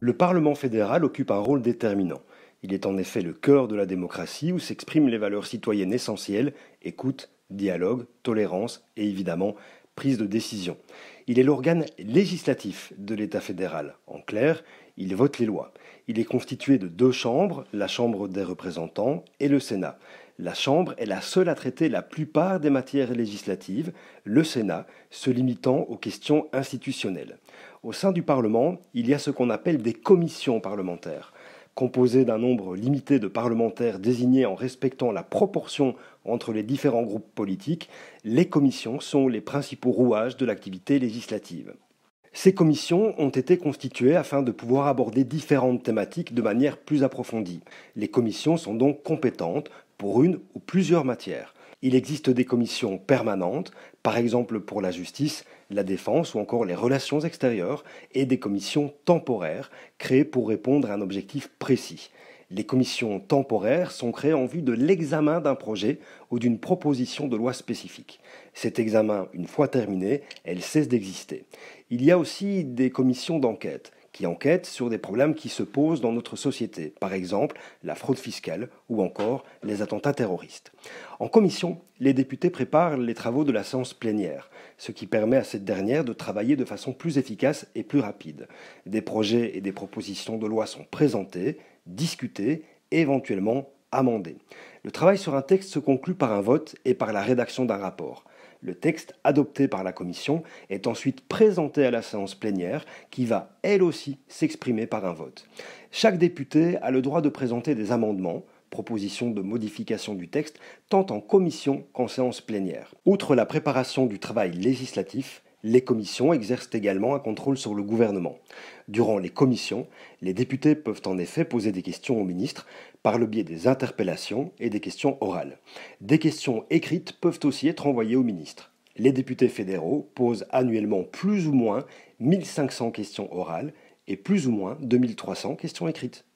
Le Parlement fédéral occupe un rôle déterminant. Il est en effet le cœur de la démocratie où s'expriment les valeurs citoyennes essentielles, écoute, dialogue, tolérance et évidemment prise de décision. Il est l'organe législatif de l'État fédéral. En clair, il vote les lois. Il est constitué de deux chambres, la Chambre des représentants et le Sénat. La Chambre est la seule à traiter la plupart des matières législatives, le Sénat se limitant aux questions institutionnelles. Au sein du Parlement, il y a ce qu'on appelle des commissions parlementaires. Composées d'un nombre limité de parlementaires désignés en respectant la proportion entre les différents groupes politiques, les commissions sont les principaux rouages de l'activité législative. Ces commissions ont été constituées afin de pouvoir aborder différentes thématiques de manière plus approfondie. Les commissions sont donc compétentes pour une ou plusieurs matières. Il existe des commissions permanentes, par exemple pour la justice, la défense ou encore les relations extérieures, et des commissions temporaires, créées pour répondre à un objectif précis. Les commissions temporaires sont créées en vue de l'examen d'un projet ou d'une proposition de loi spécifique. Cet examen, une fois terminé, elle cesse d'exister. Il y a aussi des commissions d'enquête qui enquêtent sur des problèmes qui se posent dans notre société, par exemple la fraude fiscale ou encore les attentats terroristes. En commission, les députés préparent les travaux de la séance plénière, ce qui permet à cette dernière de travailler de façon plus efficace et plus rapide. Des projets et des propositions de loi sont présentés, discutés et éventuellement amendés. Le travail sur un texte se conclut par un vote et par la rédaction d'un rapport. Le texte adopté par la commission est ensuite présenté à la séance plénière qui va, elle aussi, s'exprimer par un vote. Chaque député a le droit de présenter des amendements, propositions de modification du texte, tant en commission qu'en séance plénière. Outre la préparation du travail législatif, les commissions exercent également un contrôle sur le gouvernement. Durant les commissions, les députés peuvent en effet poser des questions au ministre par le biais des interpellations et des questions orales. Des questions écrites peuvent aussi être envoyées au ministre. Les députés fédéraux posent annuellement plus ou moins 1500 questions orales et plus ou moins 2300 questions écrites.